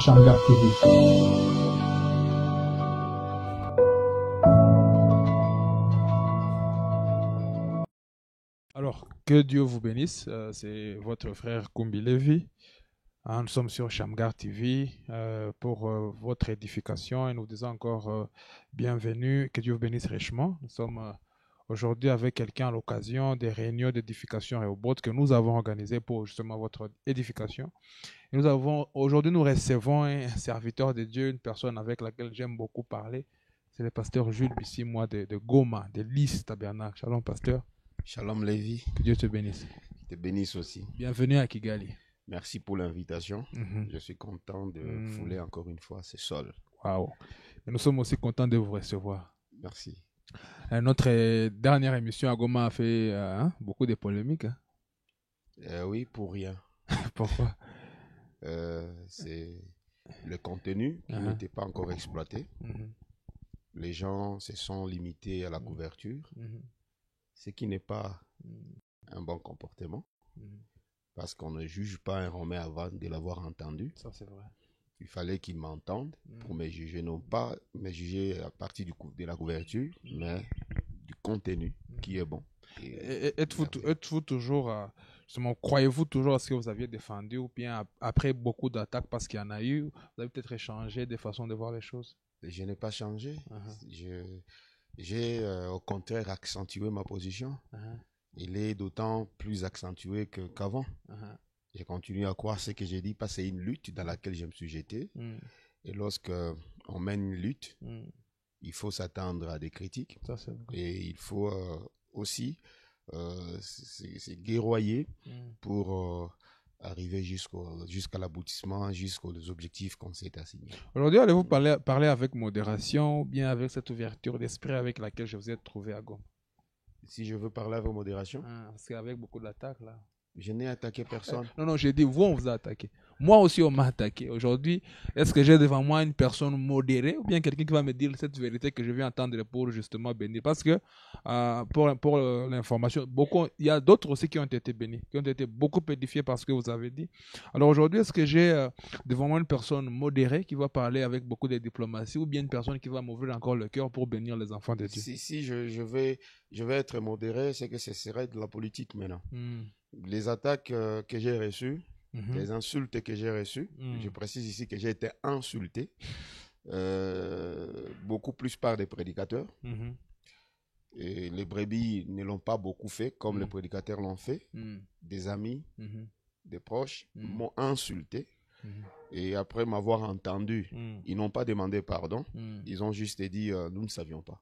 Shamgar TV. Alors, que Dieu vous bénisse. C'est votre frère Koumbi Lévi. Nous sommes sur Shamgar TV pour votre édification et nous disons encore bienvenue, que Dieu vous bénisse richement. Nous sommes aujourd'hui avec quelqu'un à l'occasion des réunions d'édification et au bord que nous avons organisées pour justement votre édification. Et aujourd'hui nous recevons un serviteur de Dieu, une personne avec laquelle j'aime beaucoup parler. C'est le pasteur Jules Bissimois de Goma, de Lys Tabernacle. Shalom pasteur. Shalom Lévi. Que Dieu te bénisse. Je te bénisse aussi. Bienvenue à Kigali. Merci pour l'invitation. Je suis content de fouler encore une fois ce sol. Waouh. Nous sommes aussi contents de vous recevoir. Merci. Notre dernière émission à Goma a fait beaucoup de polémiques. Oui, pour rien. Pourquoi? C'est le contenu qui n'était pas encore exploité. Les gens se sont limités à la couverture, ce qui n'est pas un bon comportement. Parce qu'on ne juge pas un Romain avant de l'avoir entendu. Ça, c'est vrai. Il fallait qu'il m'entende pour me juger, non pas me juger à partir de la couverture, mais du contenu qui est bon. Êtes-vous toujours, justement, croyez-vous toujours à ce que vous aviez défendu ou bien après beaucoup d'attaques, parce qu'il y en a eu, vous avez peut-être échangé des façons de voir les choses? Je n'ai pas changé. J'ai au contraire accentué ma position. Il est d'autant plus accentué qu'avant. Je continue à croire ce que j'ai dit, parce que c'est une lutte dans laquelle je me suis jeté. Et lorsque on mène une lutte, il faut s'attendre à des critiques. Ça, c'est vrai. Et il faut aussi se guerroyer pour arriver jusqu'à l'aboutissement, jusqu'aux objectifs qu'on s'est assignés. Aujourd'hui, allez-vous parler avec modération ou bien avec cette ouverture d'esprit avec laquelle je vous ai trouvé à Goma? Si je veux parler avec modération, parce qu'avec beaucoup d'attaques là. Je n'ai attaqué personne. Non, j'ai dit, vous, on vous a attaqué. Moi aussi, on m'a attaqué. Aujourd'hui, est-ce que j'ai devant moi une personne modérée ou bien quelqu'un qui va me dire cette vérité que je viens entendre pour justement bénir? Parce que, pour l'information, il y a d'autres aussi qui ont été bénis, qui ont été beaucoup édifiés par ce que vous avez dit. Alors aujourd'hui, est-ce que j'ai devant moi une personne modérée qui va parler avec beaucoup de diplomatie ou bien une personne qui va m'ouvrir encore le cœur pour bénir les enfants de Dieu? Si je vais être modéré, c'est que ce serait de la politique maintenant. Les attaques que j'ai reçues, les insultes que j'ai reçues, je précise ici que j'ai été insulté, beaucoup plus par des prédicateurs. Et les brebis ne l'ont pas beaucoup fait comme les prédicateurs l'ont fait. Des amis, des proches m'ont insulté. Et après m'avoir entendu, ils n'ont pas demandé pardon. Ils ont juste dit nous ne savions pas.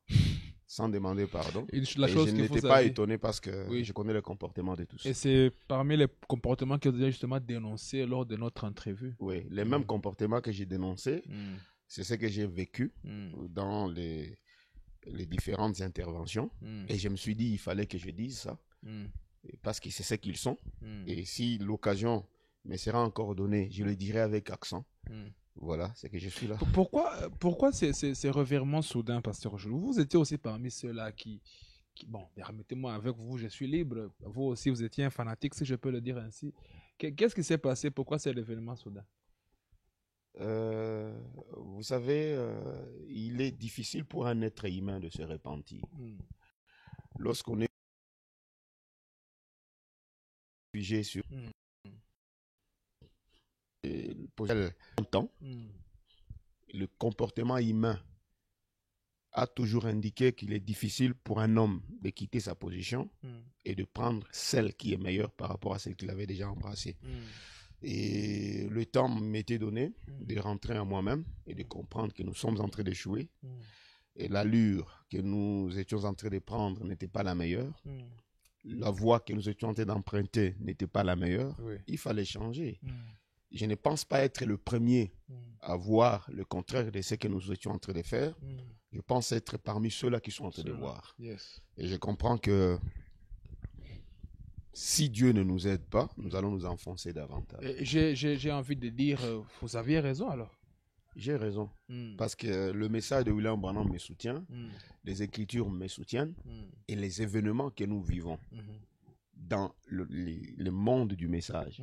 Sans demander pardon. Et je n'étais pas étonné parce que je connais le comportement de tous. Et c'est parmi les comportements que vous avez justement dénoncés lors de notre entrevue. Oui, les mêmes comportements que j'ai dénoncés, c'est ce que j'ai vécu dans les différentes interventions. Et je me suis dit, il fallait que je dise ça. Parce que c'est ce qu'ils sont. Et si l'occasion me sera encore donnée, je le dirai avec accent. Voilà, c'est que je suis là. Pourquoi ces revirements soudains, pasteur Jules? Vous étiez aussi parmi ceux-là qui... Bon, permettez-moi, avec vous, je suis libre. Vous aussi, vous étiez un fanatique, si je peux le dire ainsi. Qu'est-ce qui s'est passé? Pourquoi c'est l'événement soudain? Vous savez, il est difficile pour un être humain de se repentir. Lorsqu'on est jugé sur... longtemps, le comportement humain a toujours indiqué qu'il est difficile pour un homme de quitter sa position et de prendre celle qui est meilleure par rapport à celle qu'il avait déjà embrassée. Et le temps m'était donné de rentrer en moi-même et de comprendre que nous sommes en train d'échouer. Et l'allure que nous étions en train de prendre n'était pas la meilleure. La voie que nous étions en train d'emprunter n'était pas la meilleure. Il fallait changer. Je ne pense pas être le premier à voir le contraire de ce que nous étions en train de faire. Je pense être parmi ceux-là qui sont en train de voir. Et je comprends que si Dieu ne nous aide pas, nous allons nous enfoncer davantage. J'ai envie de dire, vous aviez raison alors. J'ai raison. Parce que le message de William Branham me soutient, les Écritures me soutiennent, et les événements que nous vivons dans le monde du message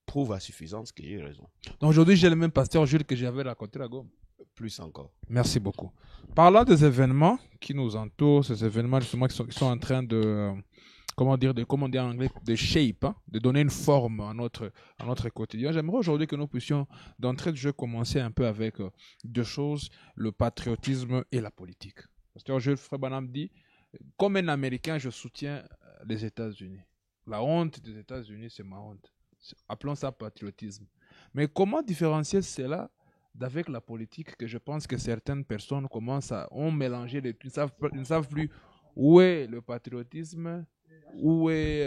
prouve à suffisance que j'ai raison. Donc aujourd'hui, j'ai le même pasteur Jules que j'avais raconté à Goma. Plus encore. Merci beaucoup. Parlant des événements qui nous entourent, ces événements justement qui sont en train de, comment dire en anglais, de shape, hein, de donner une forme à notre quotidien. J'aimerais aujourd'hui que nous puissions, d'entrée de jeu, commencer un peu avec deux choses, le patriotisme et la politique. Pasteur Jules Frère Branham dit, comme un Américain, je soutiens les États-Unis. La honte des États-Unis, c'est ma honte. Appelons ça patriotisme. Mais comment différencier cela d'avec la politique, que je pense que certaines personnes ont mélangé les deux. Ils ne savent plus où est le patriotisme, où est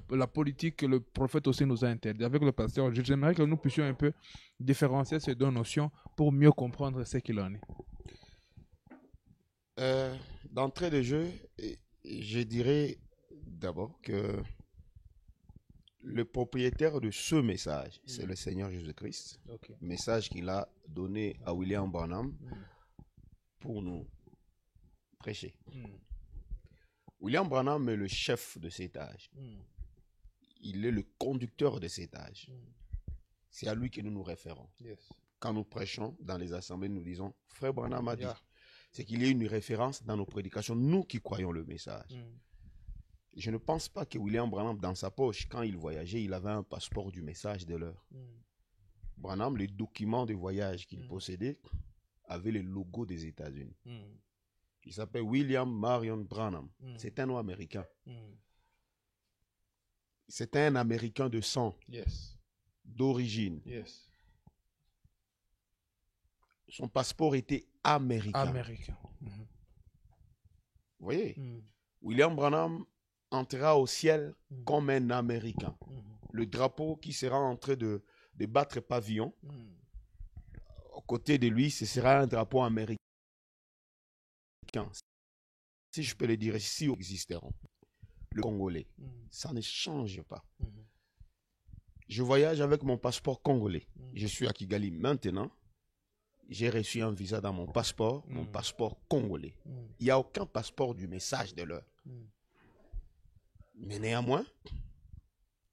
la politique que le prophète aussi nous a interdit. Avec le pasteur, j'aimerais que nous puissions un peu différencier ces deux notions pour mieux comprendre ce qu'il en est. D'entrée de jeu, je dirais d'abord que le propriétaire de ce message, c'est le Seigneur Jésus-Christ. Okay. Message qu'il a donné à William Branham pour nous prêcher. William Branham est le chef de cet âge. Il est le conducteur de cet âge. C'est à lui que nous nous référons. Yes. Quand nous prêchons dans les assemblées, nous disons, Frère Branham a dit, c'est qu'il y ait une référence dans nos prédications, nous qui croyons le message. Je ne pense pas que William Branham, dans sa poche, quand il voyageait, il avait un passeport du message de l'heure. Branham, les documents de voyage qu'il possédait, avaient le logo des États-Unis. Il s'appelle William Marion Branham. C'est un nom américain. C'est un Américain de sang, d'origine. Son passeport était américain. Vous voyez, William Branham entrera au ciel comme un Américain. Le drapeau qui sera en train de battre pavillon, aux côtés de lui, ce sera un drapeau américain. Si je peux le dire, si existeront. Le Congolais, ça ne change pas. Je voyage avec mon passeport congolais. Je suis à Kigali maintenant. J'ai reçu un visa dans mon passeport congolais. Il n'y a aucun passeport du message de l'heure. Mais néanmoins,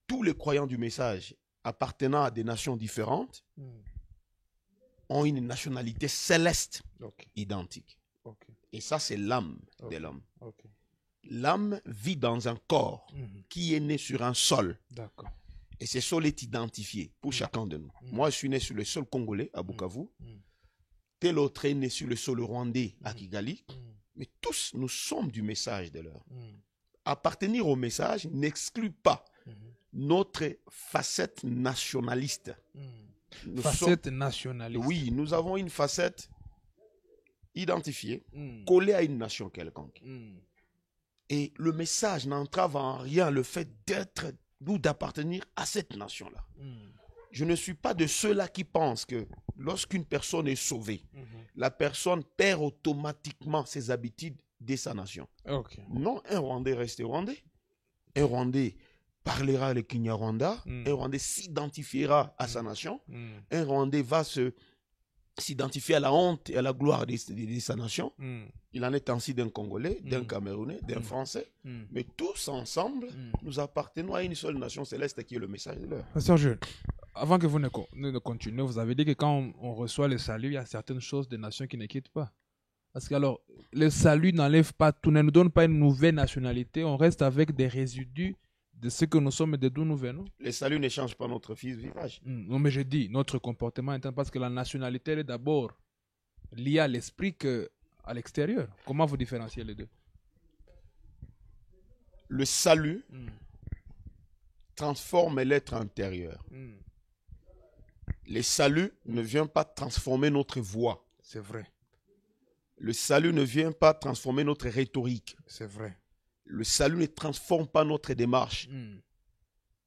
tous les croyants du message appartenant à des nations différentes ont une nationalité céleste identique. Et ça, c'est l'âme de l'homme. L'âme vit dans un corps qui est né sur un sol. Et ce sol est identifié pour chacun de nous. Moi, je suis né sur le sol congolais à Bukavu. Tel autre est né sur le sol rwandais à Kigali. Mais tous, nous sommes du message de l'heure. Appartenir au message n'exclut pas notre facette nationaliste. Nationaliste. Oui, nous avons une facette identifiée, collée à une nation quelconque. Et le message n'entrave en rien le fait d'être ou d'appartenir à cette nation-là. Je ne suis pas de ceux-là qui pensent que lorsqu'une personne est sauvée, la personne perd automatiquement ses habitudes de sa nation. Non, un Rwandais reste Rwandais. Un Rwandais parlera le Kinyarwanda. Un Rwandais s'identifiera à sa nation. Un Rwandais va s'identifier à la honte et à la gloire de sa nation. Il en est ainsi d'un Congolais, d'un Camerounais, d'un Français. Mais tous ensemble, nous appartenons à une seule nation céleste qui est le message de l'heure. Pasteur Jules, avant que vous ne continuiez, vous avez dit que quand on reçoit le salut, il y a certaines choses des nations qui ne quittent pas. Parce que alors, le salut n'enlève pas tout, ne nous donne pas une nouvelle nationalité, on reste avec des résidus de ce que nous sommes et de d'où nous venons. Le salut ne change pas notre vivage. Non, mais je dis, notre comportement interne, parce que la nationalité est d'abord liée à l'esprit qu'à l'extérieur. Comment vous différenciez les deux? Le salut transforme l'être intérieur. Le salut ne vient pas transformer notre voix. C'est vrai. Le salut ne vient pas transformer notre rhétorique. C'est vrai. Le salut ne transforme pas notre démarche.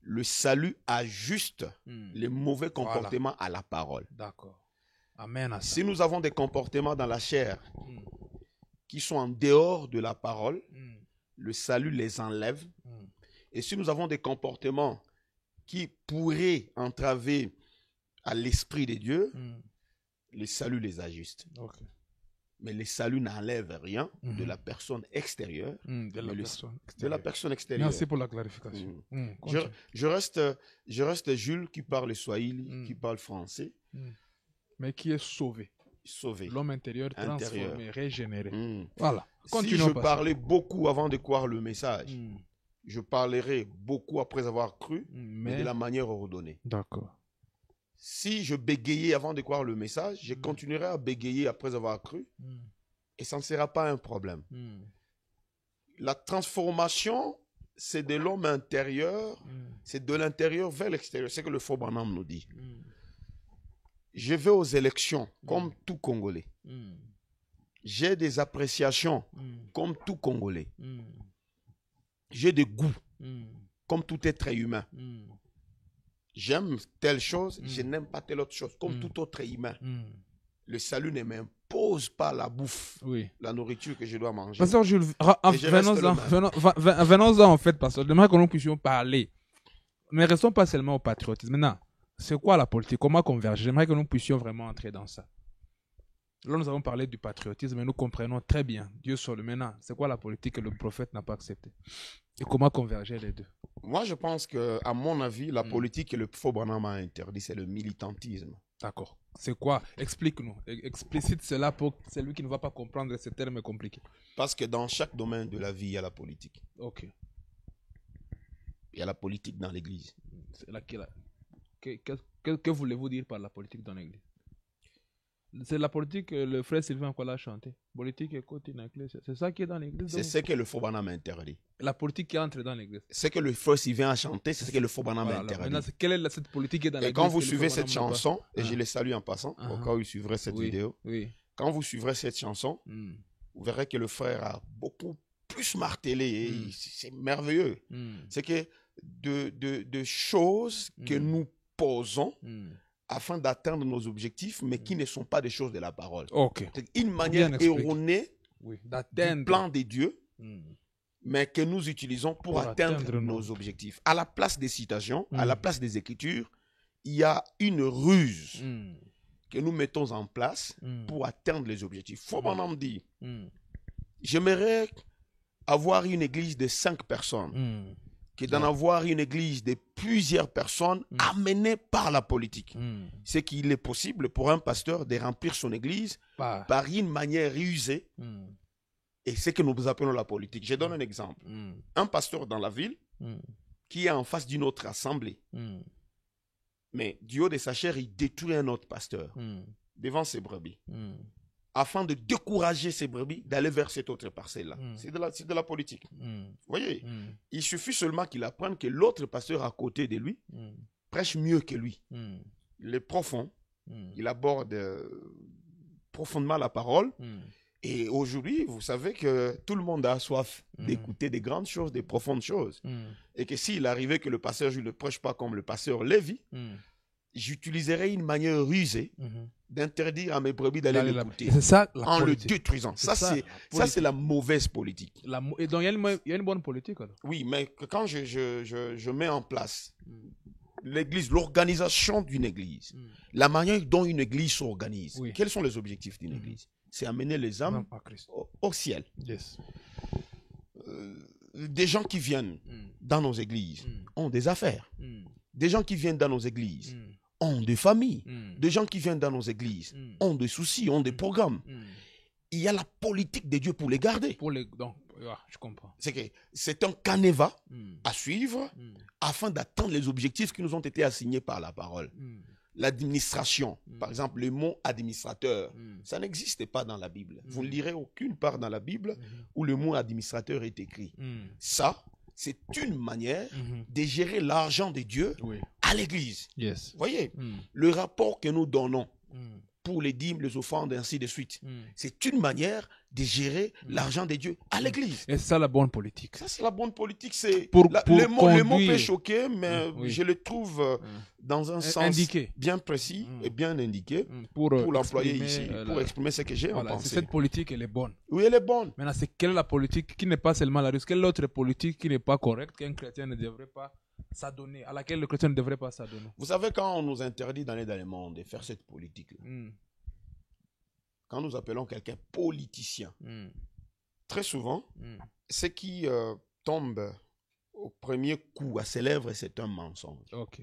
Le salut ajuste les mauvais comportements à la parole. D'accord. Amen à ça. Si nous avons des comportements dans la chair qui sont en dehors de la parole, le salut les enlève. Et si nous avons des comportements qui pourraient entraver à l'esprit de Dieu, le salut les ajuste. Mais le salut n'enlève rien de la personne extérieure. De la personne extérieure. Merci pour la clarification. Je reste Jules qui parle swahili, qui parle français. Mais qui est sauvé. L'homme intérieur transformé, régénéré. Voilà. Si je parlais beaucoup avant de croire le message, je parlerai beaucoup après avoir cru, mais de la manière ordonnée. D'accord. Si je bégayais avant de croire le message, je continuerai à bégayer après avoir cru, et ça ne sera pas un problème. La transformation, c'est de l'homme intérieur, c'est de l'intérieur vers l'extérieur. C'est ce que le Faux Branham nous dit. Je vais aux élections comme tout Congolais. J'ai des appréciations comme tout Congolais. J'ai des goûts comme tout être humain. J'aime telle chose, je n'aime pas telle autre chose, comme tout autre humain. Le salut ne m'impose pas la bouffe, la nourriture que je dois manger. Pasteur Jules, venons-en en fait, Pasteur. J'aimerais que nous puissions parler. Mais restons pas seulement au patriotisme. Maintenant, c'est quoi la politique? Comment converger? J'aimerais que nous puissions vraiment entrer dans ça. Là, nous avons parlé du patriotisme et nous comprenons très bien. Dieu seul. Maintenant, c'est quoi la politique que le prophète n'a pas acceptée? Et comment converger les deux? Moi, je pense que, à mon avis, la politique que le Faux Branham a interdit, c'est le militantisme. D'accord. C'est quoi? Explique-nous. Explicite cela pour celui qui ne va pas comprendre ce terme compliqué. Parce que dans chaque domaine de la vie, il y a la politique. Ok. Il y a la politique dans l'église. Que voulez-vous dire par la politique dans l'église? C'est la politique que le frère Sylvain Nkola a chanté. Politique et côté dans l'église. C'est ça qui est dans l'église. C'est ce que le Faux Branham a interdit. La politique qui entre dans l'église. Ce que le frère Sylvain a chanté, c'est ce que le Faux Branham a interdit. Maintenant, quelle est cette politique qui est dans l'église? Et quand vous suivez cette chanson, et je les salue en passant, au cas où ils suivraient cette vidéo, quand vous suivrez cette chanson, vous verrez que le frère a beaucoup plus martelé. C'est merveilleux. C'est que de choses que nous posons afin d'atteindre nos objectifs, mais qui ne sont pas des choses de la parole. C'est une manière erronée du plan de Dieu, mais que nous utilisons pour atteindre nos objectifs. À la place des citations, à la place des écritures, il y a une ruse que nous mettons en place pour atteindre les objectifs. Faut m'en dire. J'aimerais avoir une église de 5 personnes, que d'en avoir une église de plusieurs personnes amenées par la politique. C'est qu'il est possible pour un pasteur de remplir son église par une manière usée, et c'est que nous appelons la politique. Je donne un exemple. Un pasteur dans la ville qui est en face d'une autre assemblée, mais du haut de sa chair, il détruit un autre pasteur devant ses brebis, afin de décourager ses brebis d'aller vers cette autre parcelle-là. C'est de la politique. Vous voyez, il suffit seulement qu'il apprenne que l'autre pasteur à côté de lui prêche mieux que lui. Il est profond, il aborde profondément la parole. Et aujourd'hui, vous savez que tout le monde a soif d'écouter des grandes choses, des profondes choses. Et que s'il arrivait que le pasteur, je ne le prêche pas comme le pasteur Lévi, j'utiliserai une manière rusée d'interdire à mes brebis d'aller l'écouter en le détruisant. Ça, c'est la mauvaise politique. Et donc, il y a une bonne politique alors. Oui, mais quand je mets en place l'église, l'organisation d'une église, la manière dont une église s'organise, quels sont les objectifs d'une église? C'est amener les âmes au ciel. Des gens qui viennent dans nos églises ont des affaires. Des gens qui viennent dans nos églises ont des familles. Des gens qui viennent dans nos églises ont des soucis, ont des programmes. Il y a la politique de Dieu pour les garder. Donc, je comprends. C'est un canevas à suivre afin d'atteindre les objectifs qui nous ont été assignés par la parole. L'administration, par exemple, le mot administrateur, ça n'existe pas dans la Bible. Vous ne lirez aucune part dans la Bible où le mot administrateur est écrit. Ça, c'est une manière de gérer l'argent de Dieu à l'église. Vous voyez, le rapport que nous donnons pour les dîmes, les offrandes, et ainsi de suite, c'est une manière de gérer l'argent de Dieu à l'église. Et c'est ça la bonne politique. Ça, c'est la bonne politique. Le mot peut choquer, mais je le trouve dans un sens indiqué, bien précis et bien indiqué pour l'employer ici, pour exprimer ce que j'ai en pensée. Cette politique, elle est bonne. Oui, elle est bonne. Maintenant, c'est quelle est la politique qui n'est pas seulement la russe? Quelle est l'autre politique qui n'est pas correcte, qu'un chrétien ne devrait pas s'adonner, à laquelle le chrétien ne devrait pas s'adonner? Vous savez, quand on nous interdit d'aller dans le monde et faire cette politique-là, quand nous appelons quelqu'un politicien, très souvent, ce qui tombe au premier coup à ses lèvres, c'est un mensonge. Ok.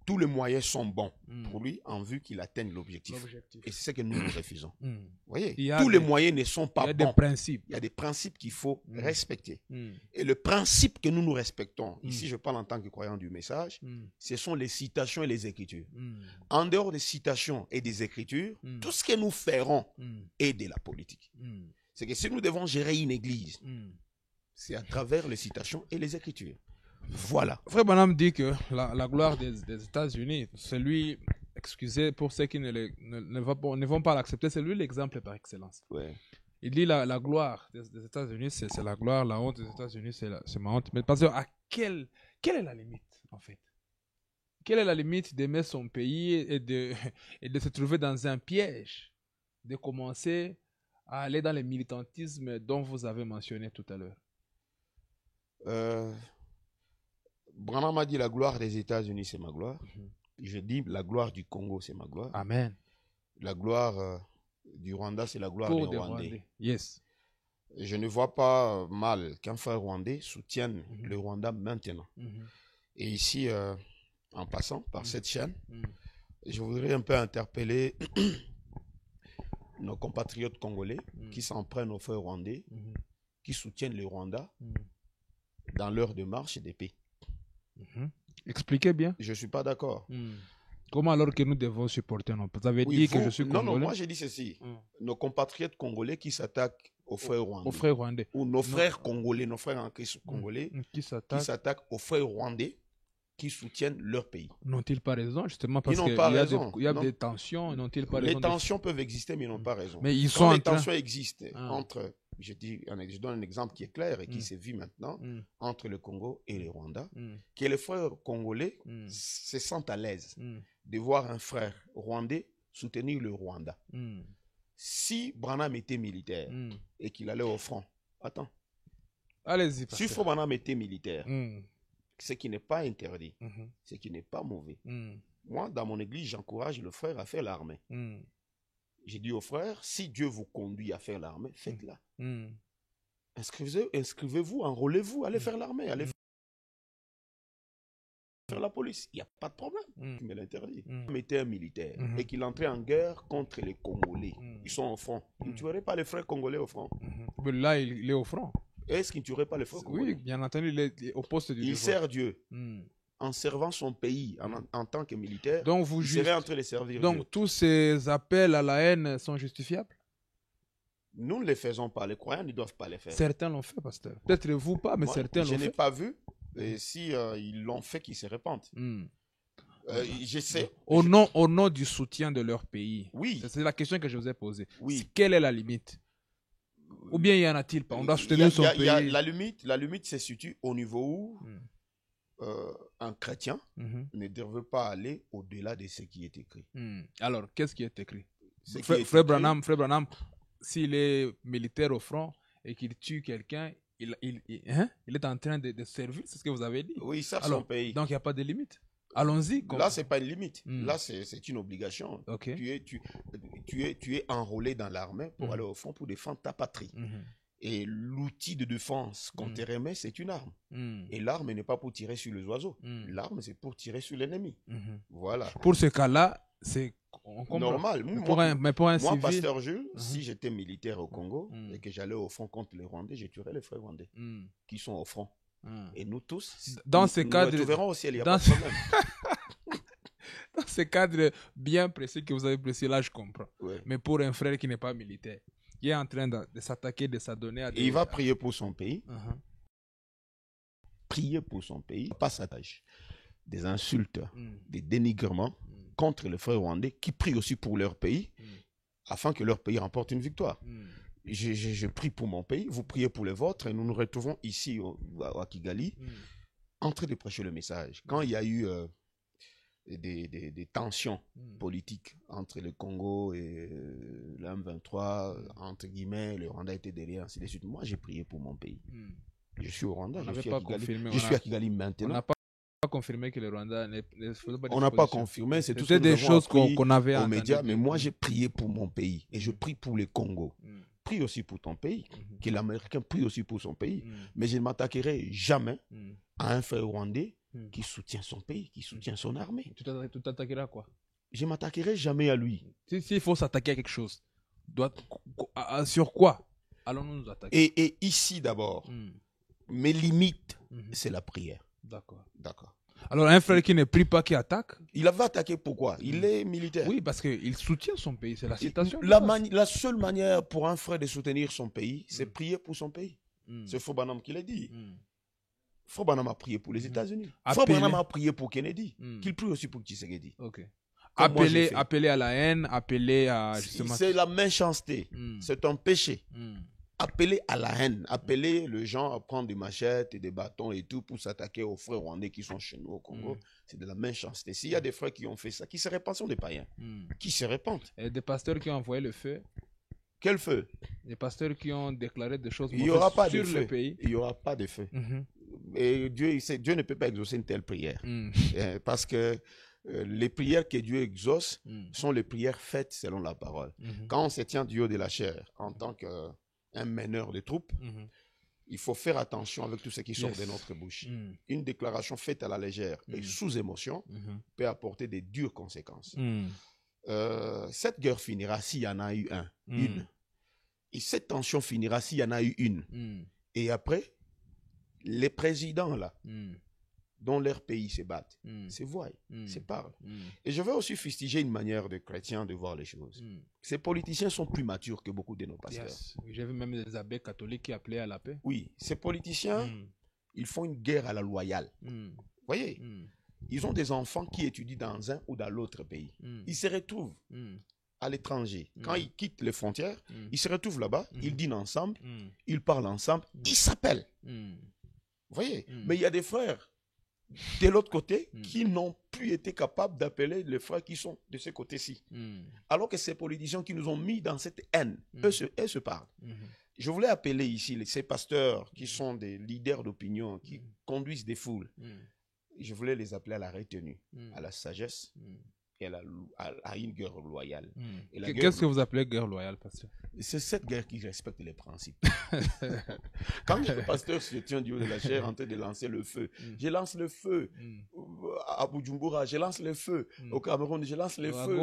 Tous les moyens sont bons pour lui en vue qu'il atteigne l'objectif. Et c'est ce que nous refusons. Vous voyez, tous les moyens ne sont pas bons. Il y a des principes. Il y a des principes qu'il faut respecter. Et le principe que nous respectons, ici je parle en tant que croyant du message, ce sont les citations et les écritures. En dehors des citations et des écritures, tout ce que nous ferons est de la politique. C'est que si nous devons gérer une église, c'est à travers les citations et les écritures. Voilà. Frère Branham dit que la gloire des États-Unis, c'est lui, excusez pour ceux qui ne vont pas l'accepter, c'est lui l'exemple par excellence. Ouais. Il dit la gloire des États-Unis, c'est la gloire, la honte des États-Unis, c'est ma honte. Mais parce que quelle est la limite, en fait? Quelle est la limite d'aimer son pays et de se trouver dans un piège, de commencer à aller dans le militantisme dont vous avez mentionné tout à l'heure? Branham a dit la gloire des États-Unis, c'est ma gloire. Je dis la gloire du Congo, c'est ma gloire. Amen. La gloire du Rwanda, c'est la gloire des Rwandais. Yes. Je ne vois pas mal qu'un frère rwandais soutienne le Rwanda maintenant. Et ici, en passant par cette chaîne, je voudrais un peu interpeller nos compatriotes congolais qui s'en prennent aux frères rwandais, qui soutiennent le Rwanda dans leur démarche de paix. Expliquez bien. Je ne suis pas d'accord. Comment alors que nous devons supporter nos... Vous avez dit que je suis congolais. Non, moi j'ai dit ceci. Nos compatriotes congolais qui s'attaquent aux frères rwandais. Aux frères rwandais. Ou nos frères congolais, nos frères en Christ congolais qui s'attaquent aux frères rwandais qui soutiennent leur pays. N'ont-ils pas raison, justement, parce qu'il y a des tensions, n'ont-ils pas raison? Les tensions peuvent exister, mais ils n'ont pas raison. Mais ils sont les tensions existent entre... Je donne un exemple qui est clair et qui s'est vu maintenant entre le Congo et le Rwanda, que les frères congolais se sentent à l'aise de voir un frère rwandais soutenir le Rwanda. Si Branham était militaire et qu'il allait au front, attends. Allez-y. Si frère Branham était militaire, ce qui n'est pas interdit, ce qui n'est pas mauvais. Moi, dans mon église, j'encourage le frère à faire l'armée. J'ai dit aux frères, si Dieu vous conduit à faire l'armée, faites-la. Inscrivez-vous, enrôlez-vous, allez faire l'armée, allez faire la police. Il n'y a pas de problème. Tu me l'interdis. Il était un militaire et qu'il entrait en guerre contre les Congolais. Ils sont au front. Vous ne tuerait pas les frères congolais au front. Mais là, il est au front. Est-ce qu'il ne tuerait pas les frères congolais? Oui, bien entendu, il est au poste du Il sert Dieu. En servant son pays en tant que militaire, donc il serait en train de servir Dieu. Donc tous ces appels à la haine sont justifiables? Nous ne les faisons pas. Les croyants ne doivent pas les faire. Certains l'ont fait, pasteur. Peut-être vous pas, mais certains l'ont fait. Je n'ai pas vu. Et si ils l'ont fait, qu'ils se répandent. Je sais. Au nom du soutien de leur pays. Oui. C'est la question que je vous ai posée. Oui. Quelle est la limite? Ou bien y en a-t-il pas? On doit soutenir son pays. La limite se situe au niveau où un chrétien ne devrait pas aller au-delà de ce qui est écrit. Alors, qu'est-ce qui est écrit? Frère Branham, s'il est militaire au front et qu'il tue quelqu'un, il est en train de servir, c'est ce que vous avez dit. Oui, il sert son pays. Donc, il n'y a pas de limite. Allons-y. Là, ce n'est pas une limite. Là, c'est une obligation. Okay. Tu es enrôlé dans l'armée pour aller au front pour défendre ta patrie. Et l'outil de défense qu'on te remet, c'est une arme. Et l'arme n'est pas pour tirer sur les oiseaux. L'arme, c'est pour tirer sur l'ennemi. Voilà. Pour ce cas-là, c'est normal. Mais pour un moi civil... Pasteur Jules, si j'étais militaire au Congo et que j'allais au front contre les Rwandais, je tuerais les frères rwandais qui sont au front. Et nous tous, dans ce cadre, nous verrons au ciel, il n'y a pas de problème. Dans ce cadre bien précis que vous avez précis, là je comprends. Ouais. Mais pour un frère qui n'est pas militaire, qui est en train de s'attaquer, de s'adonner à des... Et il va prier pour son pays. Prier pour son pays, pas s'attacher. Des insultes, des dénigrements contre les frères rwandais qui prient aussi pour leur pays afin que leur pays remporte une victoire. Je prie pour mon pays, vous priez pour les vôtres et nous nous retrouvons ici à Kigali en train de prêcher le message. Quand il y a eu des tensions politiques entre le Congo et le M23, entre guillemets, le Rwanda était derrière, ainsi de suite. Moi, j'ai prié pour mon pays. Je suis au Rwanda, je suis à Kigali maintenant. confirmé que le Rwanda ne faisait pas de On n'a pas disposition. confirmé, c'est tout ce C'était que nous des avons choses appris qu'on avait aux entendues. médias. Mais moi, j'ai prié pour mon pays et je prie pour les Congo. Prie aussi pour ton pays, que l'Américain prie aussi pour son pays. Mais je ne m'attaquerai jamais à un frère rwandais qui soutient son pays, qui soutient son armée. Tu t'attaqueras à quoi? Je ne m'attaquerai jamais à lui. S'il faut s'attaquer à quelque chose, sur quoi allons-nous nous attaquer? Et ici d'abord, mes limites, c'est la prière. D'accord. D'accord. Alors un frère qui ne prie pas, qui attaque? Il avait attaqué pourquoi? Il est militaire. Oui, parce qu'il soutient son pays, c'est la citation. La seule manière pour un frère de soutenir son pays, c'est prier pour son pays. C'est Fobanam qui l'a dit. Fobanam a prié pour les États-Unis. Fobanam a prié pour Kennedy. Qu'il prie aussi pour Tshisekedi. Ok. Appeler à la haine, appeler à... C'est la méchanceté. C'est un péché. Appeler à la haine, appeler les gens à prendre des machettes et des bâtons et tout pour s'attaquer aux frères rwandais qui sont chez nous au Congo, c'est de la méchanceté. S'il y a des frères qui ont fait ça, qui se répandent, sont des païens. Qui se répandent. Et des pasteurs qui ont envoyé le feu. Quel feu? Des pasteurs qui ont déclaré des choses sur le pays. Il n'y aura pas de feu. Et Dieu ne peut pas exaucer une telle prière. Parce que les prières que Dieu exauce sont les prières faites selon la parole. Quand on se tient du haut de la chair en tant qu'un meneur de troupes, il faut faire attention avec tout ce qui sort de notre bouche. Une déclaration faite à la légère et sous émotion peut apporter des dures conséquences. Cette guerre finira s'il y en a eu une. Et cette tension finira s'il y en a eu une. Et après, les présidents là, dont leur pays se battent, se voient, se parlent. Et je veux aussi fustiger une manière de chrétien de voir les choses. Ces politiciens sont plus matures que beaucoup de nos pasteurs. J'ai vu même des abbés catholiques qui appelaient à la paix. Oui, ces politiciens, ils font une guerre à la loyale. Vous voyez, ils ont des enfants qui étudient dans un ou dans l'autre pays. Ils se retrouvent à l'étranger. Quand ils quittent les frontières, ils se retrouvent là-bas, ils dînent ensemble, ils parlent ensemble, ils s'appellent. Vous voyez, mais il y a des frères de l'autre côté qui n'ont plus été capables d'appeler les frères qui sont de ce côté-ci. Alors que ces politiciens qui nous ont mis dans cette haine, eux se parlent. Je voulais appeler ici ces pasteurs qui sont des leaders d'opinion, qui conduisent des foules. Je voulais les appeler à la retenue, à la sagesse et à une guerre loyale. Qu'est-ce que vous appelez guerre loyale, pasteur? C'est cette guerre qui respecte les principes. Quand le pasteur se tient du haut de la chair en train de lancer le feu, je lance le feu à Bujumbura, je lance le feu au Cameroun, je lance le feu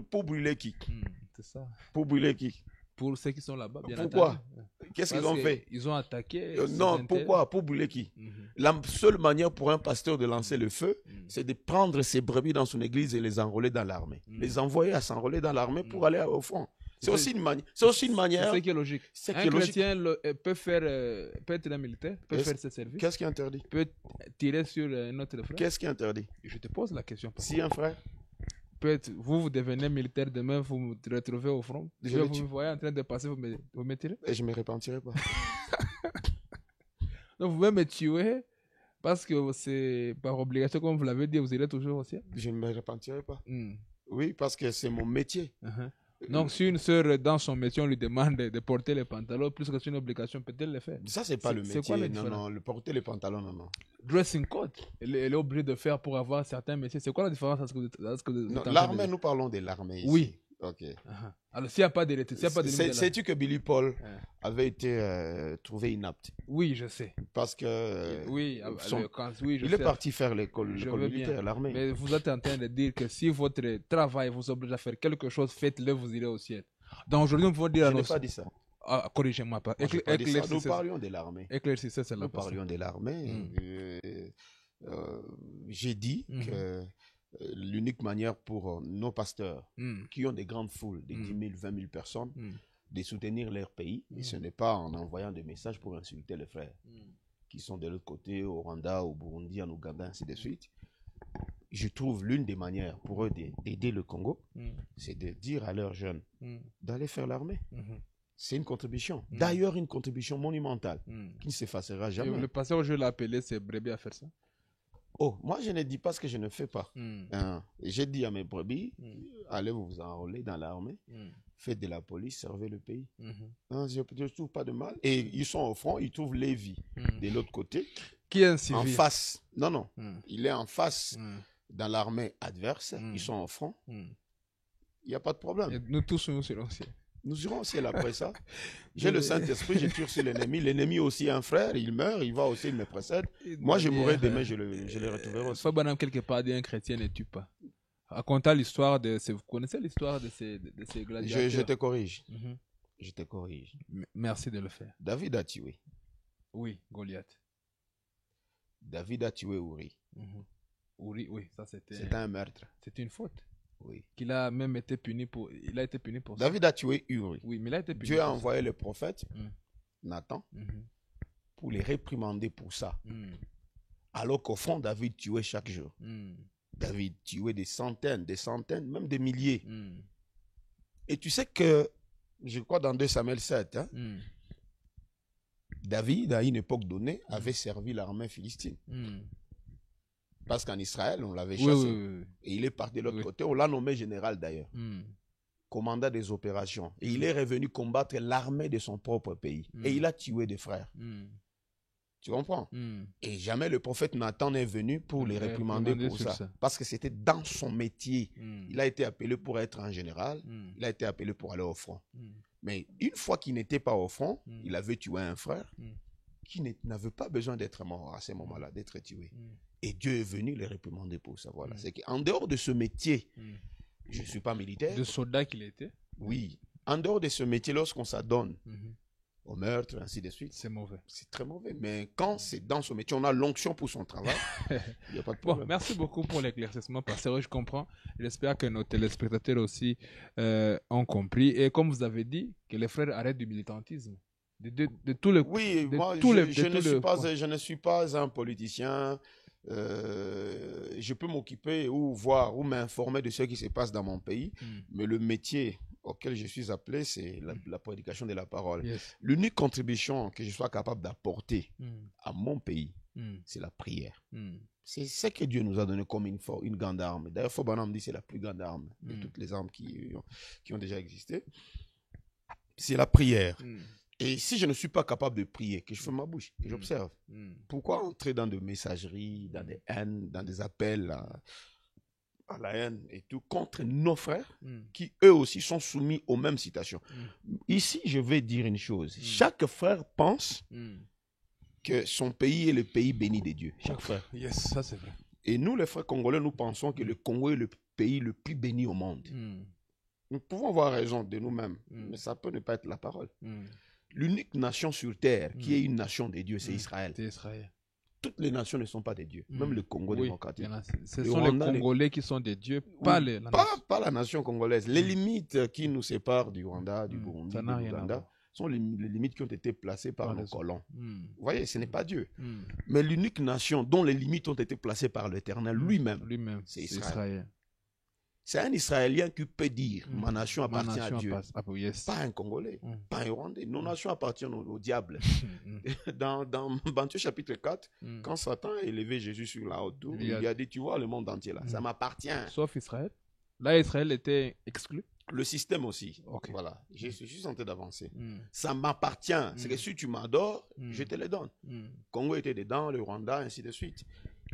pour brûler qui? C'est ça. Pour brûler qui? Pour ceux qui sont là-bas, bien Pourquoi? entendu. Qu'est-ce qu'ils ont fait? Ils ont attaqué. Non, pourquoi? Pour brûler qui? La seule manière pour un pasteur de lancer le feu, c'est de prendre ses brebis dans son église et les enrôler dans l'armée. Les envoyer à s'enrôler dans l'armée pour aller au front. C'est aussi une manière. C'est ce qui est logique. Un chrétien peut être un militaire, peut faire ses services. Qu'est-ce qui est interdit? Peut tirer sur notre frère. Qu'est-ce qui est interdit? Je te pose la question. Si un frère. Vous devenez militaire demain, vous me retrouvez au front. Vous me voyez en train de passer, vous me tirez. Et je ne me repentirai pas. Donc vous pouvez me tuer parce que c'est par obligation, comme vous l'avez dit, vous irez toujours au ciel. Je ne me repentirai pas. Oui, parce que c'est mon métier. Donc, si une sœur, dans son métier, on lui demande de porter les pantalons, plus que c'est une obligation, peut-elle le faire? Ça, c'est pas le métier. Quoi, non, le porter les pantalons, non. Dressing code, elle est obligée de faire pour avoir certains métiers. C'est quoi la différence à ce que non, l'armée, nous parlons de l'armée ici. Oui. Ok. Alors, s'il n'y a pas de limite. Sais-tu que Billy Paul avait été trouvé inapte? Oui, je sais. Parce que. Oui, il est parti faire l'école militaire, l'armée. Mais vous êtes en train de dire que si votre travail vous oblige à faire quelque chose, faites-le, vous irez au ciel. Donc aujourd'hui, nous pouvons dire à nos... Je n'ai pas dit ça. Corrigez-moi pas. Nous parlions de l'armée. Éclaircissez cela. Nous parlions de l'armée. J'ai dit que l'unique manière pour nos pasteurs qui ont des grandes foules, des 10 000, 20 000 personnes, de soutenir leur pays, et ce n'est pas en envoyant des messages pour insulter les frères qui sont de l'autre côté, au Rwanda, au Burundi, en Ouganda, ainsi de suite. Je trouve l'une des manières pour eux d'aider le Congo, c'est de dire à leurs jeunes d'aller faire l'armée. C'est une contribution. D'ailleurs, une contribution monumentale qui ne s'effacera jamais. Et le pasteur, je l'ai appelé, c'est brebis à faire ça. Oh, moi je ne dis pas ce que je ne fais pas. J'ai dit à mes brebis, allez vous enrôler dans l'armée, faites de la police, servez le pays. Je ne trouve pas de mal. Et ils sont au front, ils trouvent Lévi de l'autre côté. Qui est un en civil? face. Non, non. Il est en face dans l'armée adverse. Ils sont au front. Il n'y a pas de problème. Et nous tous, nous serons ciel. Nous irons au ciel après ça. J'ai le Saint-Esprit, je tire sur l'ennemi. L'ennemi aussi un frère, il meurt, il va aussi, il me précède. Moi, je mourrai demain, je le retrouverai aussi. Fabanam, quelque part, dit un chrétien ne tue pas. Racontez l'histoire de ces... Vous connaissez l'histoire de ces gladiateurs? Je te corrige. Je te corrige. Merci de le faire. David a tué. Oui, Goliath. David a tué Uri. Uri, oui, ça c'était... C'était un meurtre. C'était une faute. Oui. Qu'il a même été puni pour... Il a été puni pour David ça. a tué Uri. Oui, mais il a été puni. Dieu a envoyé le prophète, Nathan, pour les réprimander pour ça. Alors qu'au fond, David tuait chaque jour. David tuait des centaines, même des milliers. Et tu sais que, je crois dans 2 Samuel 7, David, à une époque donnée, avait servi l'armée philistine. Parce qu'en Israël, on l'avait chassé. Et il est parti de l'autre côté. On l'a nommé général d'ailleurs. Commandant des opérations. Et il est revenu combattre l'armée de son propre pays. Et il a tué des frères. Tu comprends? Et jamais le prophète Nathan n'est venu pour les réprimander pour ça. Parce que c'était dans son métier. Il a été appelé pour être un général. Il a été appelé pour aller au front. Mais une fois qu'il n'était pas au front, il avait tué un frère qui n'avait pas besoin d'être mort à ce moment-là, d'être tué. Et Dieu est venu les réprimander pour ça. Voilà. C'est qu'en dehors de ce métier, je ne suis pas militaire. De soldat qu'il était? Oui. En dehors de ce métier, lorsqu'on s'adonne au meurtre, ainsi de suite, c'est mauvais. C'est très mauvais. Mais quand c'est dans ce métier, on a l'onction pour son travail, il n'y a pas de problème. Bon, merci beaucoup pour l'éclaircissement, pasteur. Je comprends. J'espère que nos téléspectateurs aussi ont compris. Et comme vous avez dit, que les frères arrêtent du militantisme. De tous les... Oui, moi, je ne suis pas un politicien. Je peux m'occuper ou voir ou m'informer de ce qui se passe dans mon pays, mais le métier auquel je suis appelé, c'est la prédication de la parole. L'unique contribution que je sois capable d'apporter à mon pays, c'est la prière. C'est ce que Dieu nous a donné comme une grande arme. D'ailleurs, Fobanam dit que c'est la plus grande arme de toutes les armes qui ont déjà existé. C'est la prière. Et si je ne suis pas capable de prier, que je fais ma bouche, que j'observe, pourquoi entrer dans des messageries, dans des haines, dans des appels à la haine et tout, contre nos frères qui eux aussi sont soumis aux mêmes situations. Ici, je vais dire une chose. Chaque frère pense que son pays est le pays béni de Dieu. Chaque frère. Yes, ça c'est vrai. Et nous, les frères congolais, nous pensons que le Congo est le pays le plus béni au monde. Nous pouvons avoir raison de nous-mêmes, mais ça peut ne pas être la parole. L'unique nation sur terre qui est une nation de Dieu, c'est Israël. C'est Israël. Toutes les nations ne sont pas des dieux. Même le Congo démocratique. Ce sont les Congolais qui sont des dieux, pas la nation congolaise. Les limites qui nous séparent du Rwanda, du Burundi, de l'Ouganda, sont les limites qui ont été placées par nos colons. Vous voyez, ce n'est pas Dieu. Mais l'unique nation dont les limites ont été placées par l'Éternel lui-même, c'est Israël. C'est un Israélien qui peut dire ma nation appartient à Dieu. Pas un Congolais, pas un Rwandais. Nos nations appartiennent au diable. Dans Matthieu chapitre 4, quand Satan a élevé Jésus sur la haute tour, il lui a dit, tu vois le monde entier là, ça m'appartient. Sauf Israël. Là, Israël était exclu. Le système aussi. Voilà. Je suis en train d'avancer. Ça m'appartient. C'est que si tu m'adores, je te le donne. Congo était dedans, le Rwanda, ainsi de suite.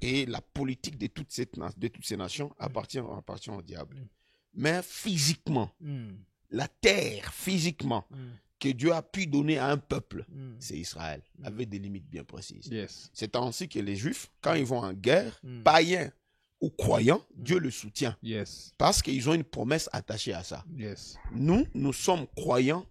Et la politique de toutes ces nations appartient au diable. Mais physiquement, la terre, physiquement, que Dieu a pu donner à un peuple, c'est Israël, avec des limites bien précises. C'est ainsi que les Juifs, quand ils vont en guerre, païens ou croyants, Dieu le soutient. Parce qu'ils ont une promesse attachée à ça. Nous sommes croyants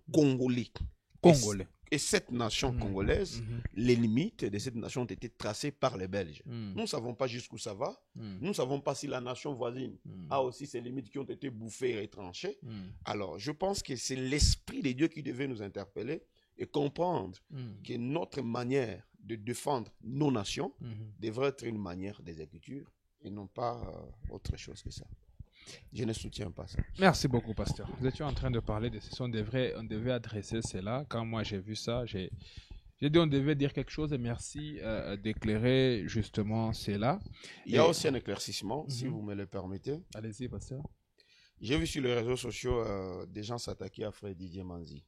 congolais. Et cette nation congolaise, les limites de cette nation ont été tracées par les Belges. Nous ne savons pas jusqu'où ça va. Nous ne savons pas si la nation voisine a aussi ses limites qui ont été bouffées et retranchées. Alors, je pense que c'est l'Esprit de Dieu qui devait nous interpeller et comprendre que notre manière de défendre nos nations devrait être une manière des Écritures et non pas autre chose que ça. Je ne soutiens pas ça. Merci beaucoup, pasteur. Vous étiez en train de parler de ce on devait adresser cela. Quand moi j'ai vu ça, j'ai dit on devait dire quelque chose et merci d'éclairer justement cela. Il y a aussi un éclaircissement, si vous me le permettez. Allez-y, pasteur. J'ai vu sur les réseaux sociaux des gens s'attaquer à frère Didier Manzi.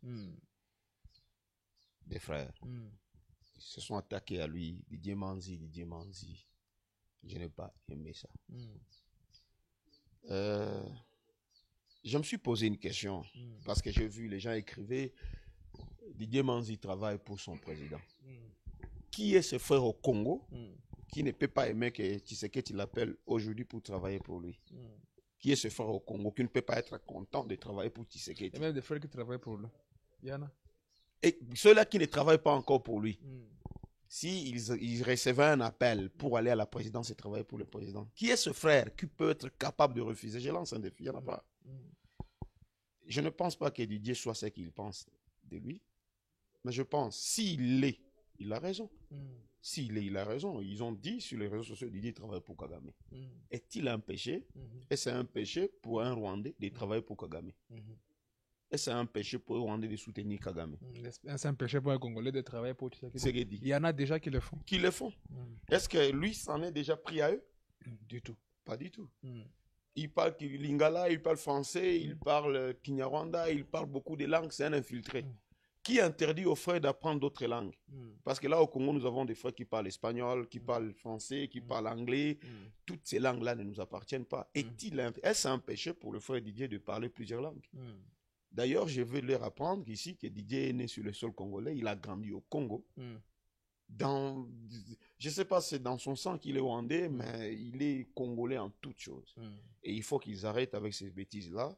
Des frères. Ils se sont attaqués à lui. Didier Manzi. Je n'ai pas aimé ça. Je me suis posé une question. Parce que j'ai vu les gens écrivaient Didier Manzi travaille pour son président. Qui est ce frère au Congo qui ne peut pas aimer que Tshisekedi l'appelle aujourd'hui pour travailler pour lui? Qui est ce frère au Congo qui ne peut pas être content de travailler pour Tshisekedi? Il y a même des frères qui travaillent pour lui. Il y en a. Et ceux-là qui ne travaillent pas encore pour lui, s'ils recevaient un appel pour aller à la présidence et travailler pour le président, qui est ce frère qui peut être capable de refuser? Je lance un défi, il n'y en a pas. Je ne pense pas que Didier soit ce qu'il pense de lui, mais je pense, s'il l'est, il a raison. S'il est, il a raison. Ils ont dit sur les réseaux sociaux, Didier travaille pour Kagame. Est-il un péché? Et c'est un péché pour un Rwandais de travailler pour Kagame. Et c'est un péché pour un Rwandais de soutenir Kagame. C'est un péché pour un Congolais de travailler pour Tshisekedi. C'est dit. Il y en a déjà qui le font. Qui le font. Est-ce que lui s'en est déjà pris à eux? Du tout. Pas du tout. Il parle lingala, il parle français, il parle kinyarwanda, il parle beaucoup de langues, c'est un infiltré. Qui interdit aux frères d'apprendre d'autres langues? Parce que là, au Congo, nous avons des frères qui parlent espagnol, qui parlent français, qui parlent anglais. Toutes ces langues-là ne nous appartiennent pas. Est-ce un péché pour le frère Didier de parler plusieurs langues? D'ailleurs, je veux leur apprendre ici que Didier est né sur le sol congolais. Il a grandi au Congo. Je ne sais pas si c'est dans son sang qu'il est rwandais, mais il est congolais en toutes choses. Et il faut qu'ils arrêtent avec ces bêtises-là.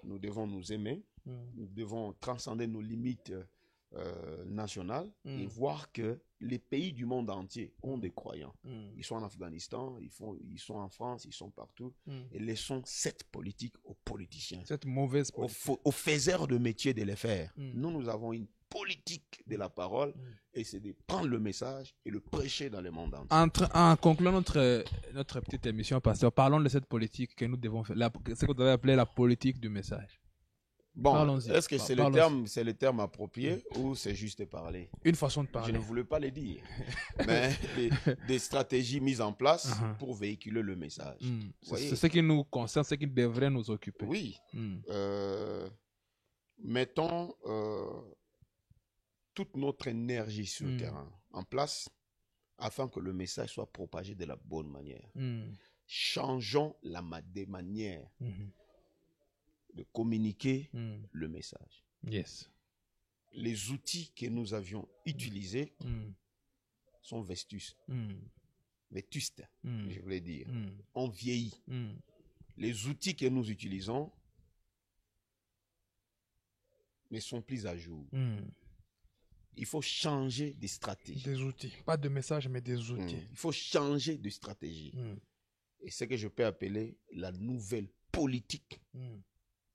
Nous devons nous aimer. Nous devons transcender nos limites nationales et voir que les pays du monde entier ont des croyants. Ils sont en Afghanistan, ils sont en France, ils sont partout. Et laissons cette politique aux politiciens. Cette mauvaise politique. Aux faiseurs de métier de les faire. Nous avons une politique de la parole et c'est de prendre le message et le prêcher dans le monde entier. En concluant notre petite émission, pasteur, parlons de cette politique que nous devons faire, ce que vous avez appelé la politique du message. Bon, est-ce que c'est le terme approprié ou c'est juste parler? Une façon de parler. Je ne voulais pas le dire. Mais des stratégies mises en place pour véhiculer le message. C'est ce qui nous concerne, ce qui devrait nous occuper. Oui. Mettons toute notre énergie sur le terrain en place afin que le message soit propagé de la bonne manière. Changeons des manières de communiquer le message. Yes. Les outils que nous avions utilisés sont vétustes, je voulais dire, ont vieilli. Les outils que nous utilisons ne sont plus à jour. Il faut changer de stratégie. Des outils, pas de message, mais des outils. Il faut changer de stratégie. Et c'est ce que je peux appeler la nouvelle politique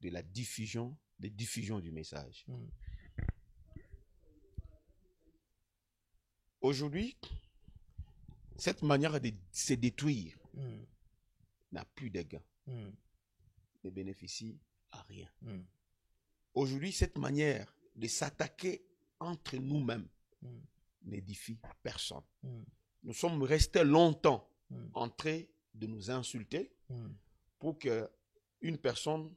de la diffusion du message. Aujourd'hui, cette manière de se détruire n'a plus de gains, ne bénéficie à rien. Aujourd'hui, cette manière de s'attaquer entre nous-mêmes n'édifie personne. Nous sommes restés longtemps en train de nous insulter pour qu'une personne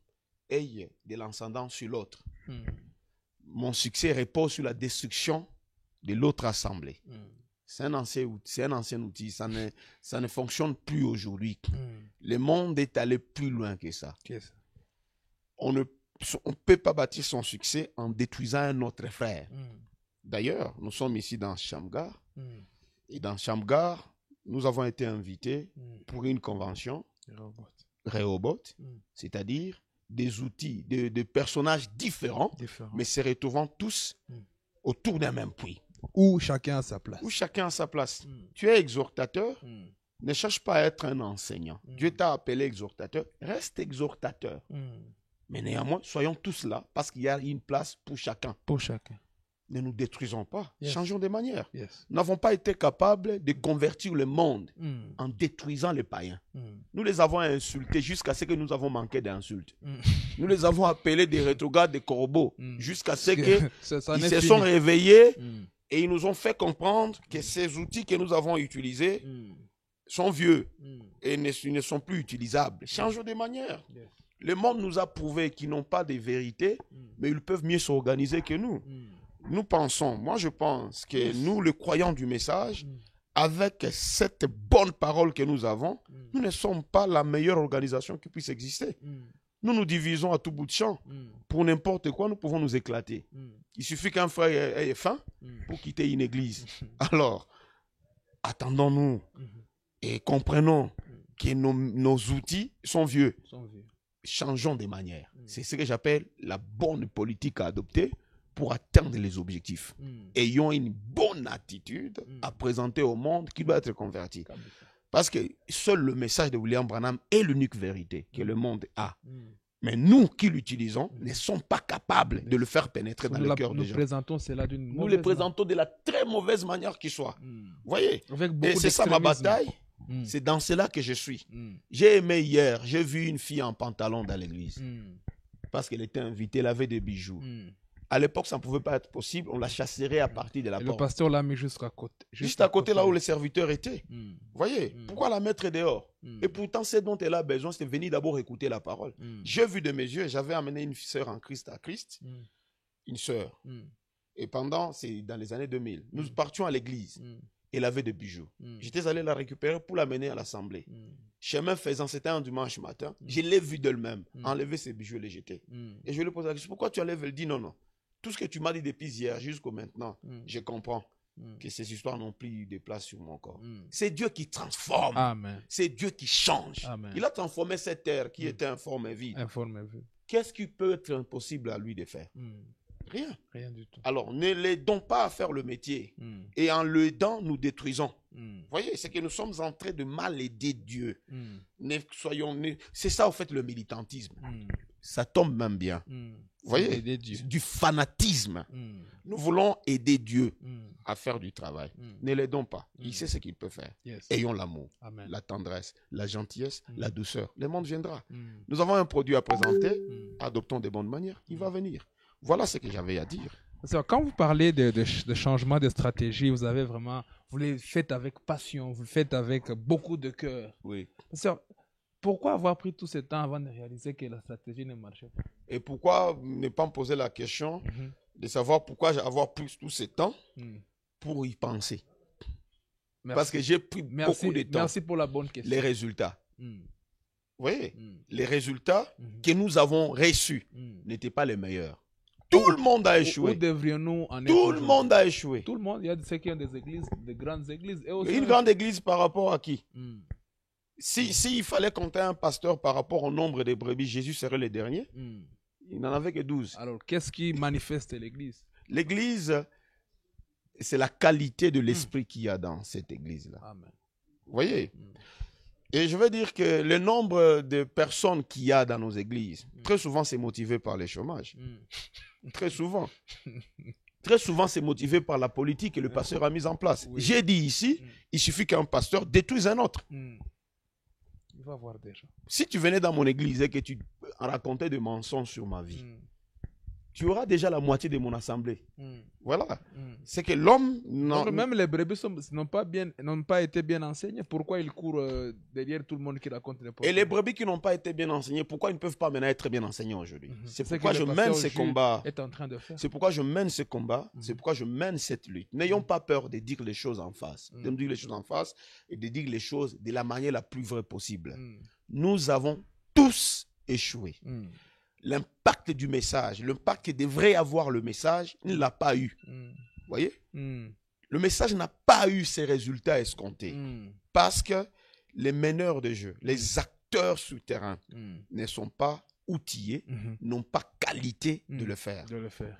ait de l'ascendant sur l'autre. Mon succès repose sur la destruction de l'autre assemblée. C'est un ancien outil, ça ne fonctionne plus aujourd'hui. Le monde est allé plus loin que ça. On ne peut pas bâtir son succès en détruisant un autre frère. D'ailleurs, nous sommes ici dans Shamgar. Et dans Shamgar, nous avons été invités pour une convention Rehoboth, c'est-à-dire des outils, de personnages différents, mais se retrouvant tous autour d'un même puits. Où chacun a sa place. Tu es exhortateur, ne cherche pas à être un enseignant. Dieu t'a appelé exhortateur, reste exhortateur. Mais néanmoins, soyons tous là parce qu'il y a une place pour chacun. Ne nous détruisons pas, changeons de manière. Nous n'avons pas été capables de convertir le monde en détruisant les païens. Nous les avons insultés jusqu'à ce que nous avons manqué d'insultes. Nous les avons appelés des rétrogrades, des corbeaux, jusqu'à ce qu'ils se sont réveillés et ils nous ont fait comprendre que ces outils que nous avons utilisés sont vieux et ne sont plus utilisables. Changeons de manière. Le monde nous a prouvé qu'ils n'ont pas de vérité, mais ils peuvent mieux s'organiser que nous. nous pensons, moi je pense que nous, les croyants du message, avec cette bonne parole que nous avons, nous ne sommes pas la meilleure organisation qui puisse exister. Nous nous divisons à tout bout de champ. Pour n'importe quoi, nous pouvons nous éclater. Il suffit qu'un frère ait faim pour quitter une église. Alors, attendons-nous et comprenons que nos outils sont vieux. Changeons de manière. C'est ce que j'appelle la bonne politique à adopter pour atteindre les objectifs. Ayons une bonne attitude à présenter au monde qui doit être converti. Parce que seul le message de William Branham est l'unique vérité que le monde a. Mais nous qui l'utilisons ne sommes pas capables de le faire pénétrer dans le cœur des gens. Nous les présentons de la très mauvaise manière qui soit. Vous voyez? Et c'est ça ma bataille. C'est dans cela que je suis. J'ai aimé hier, j'ai vu une fille en pantalon dans l'église. Parce qu'elle était invitée, elle avait des bijoux. À l'époque, ça ne pouvait pas être possible. On la chasserait à partir de la porte. Le pasteur l'a mis juste à côté. Juste à côté, là où les serviteurs étaient. Vous voyez? Pourquoi la mettre dehors? Et pourtant, ce dont elle a besoin, c'est venir d'abord écouter la parole. J'ai vu de mes yeux, j'avais amené une sœur en Christ à Christ. Une sœur. Et c'est dans les années 2000. Nous partions à l'église. Elle avait des bijoux. J'étais allé la récupérer pour l'amener à l'assemblée. Chemin faisant, c'était un dimanche matin. Je l'ai vue d'elle-même enlever ses bijoux et les jeter. Et je lui ai posé la question, pourquoi tu enlèves? Elle dit non, non. Tout ce que tu m'as dit depuis hier jusqu'au maintenant, je comprends que ces histoires n'ont plus eu de place sur mon corps. C'est Dieu qui transforme. C'est Dieu qui change. Il a transformé cette terre qui était informe et vide. Qu'est-ce qui peut être impossible à lui de faire? Rien. Rien du tout. Alors, ne l'aidons pas à faire le métier. Et en l'aidant, nous détruisons. Vous voyez, c'est que nous sommes en train de mal aider Dieu. C'est ça, en fait, le militantisme. Ça tombe même bien. Vous voyez, du fanatisme. Nous voulons aider Dieu à faire du travail. Ne l'aidons pas. Il sait ce qu'il peut faire. Ayons l'amour, la tendresse, la gentillesse, la douceur. Le monde viendra. Nous avons un produit à présenter. Adoptons de bonnes manières. Il va venir. Voilà ce que j'avais à dire. Quand vous parlez de changement de stratégie, vous le faites avec passion, vous le faites avec beaucoup de cœur. Oui. Pourquoi avoir pris tout ce temps avant de réaliser que la stratégie ne marchait pas? Et pourquoi ne pas me poser la question de savoir pourquoi avoir pris tout ce temps pour y penser? Parce que j'ai pris beaucoup de temps. Merci pour la bonne question. Les résultats. Vous voyez, les résultats que nous avons reçus n'étaient pas les meilleurs. Tout le monde a échoué. Où devrions-nous en être? Tout le monde a échoué. Tout le monde. Il y a ceux qui ont des églises, des grandes églises. Et aussi une grande église par rapport à qui? S'il fallait compter un pasteur par rapport au nombre de brebis, Jésus serait le dernier. Il n'en avait que 12. Alors, qu'est-ce qui manifeste l'église? L'église, c'est la qualité de l'esprit qu'il y a dans cette église-là. Vous voyez? Et je veux dire que le nombre de personnes qu'il y a dans nos églises, très souvent, c'est motivé par le chômage. Très souvent. Très souvent, c'est motivé par la politique que le pasteur a mise en place. J'ai dit ici, il suffit qu'un pasteur détruise un autre. Il va voir déjà. Si tu venais dans mon église et que tu racontais des mensonges sur ma vie, tu auras déjà la moitié de mon assemblée. Voilà. C'est que l'homme... Même les brebis n'ont pas été bien enseignées. Pourquoi ils courent derrière tout le monde qui raconte les problèmes? Et les brebis qui n'ont pas été bien enseignées, pourquoi ils ne peuvent pas maintenant être bien enseignés aujourd'hui? C'est pourquoi je mène ce combat. C'est pourquoi je mène ce combat. C'est pourquoi je mène cette lutte. N'ayons pas peur de dire les choses en face. De dire les choses en face et de dire les choses de la manière la plus vraie possible. Nous avons tous échoué. L'impact du message, l'impact que devrait avoir le message, il ne l'a pas eu. Vous voyez? Le message n'a pas eu ses résultats escomptés. Parce que les meneurs de jeu, les acteurs souterrains ne sont pas outillés, n'ont pas qualité de le faire.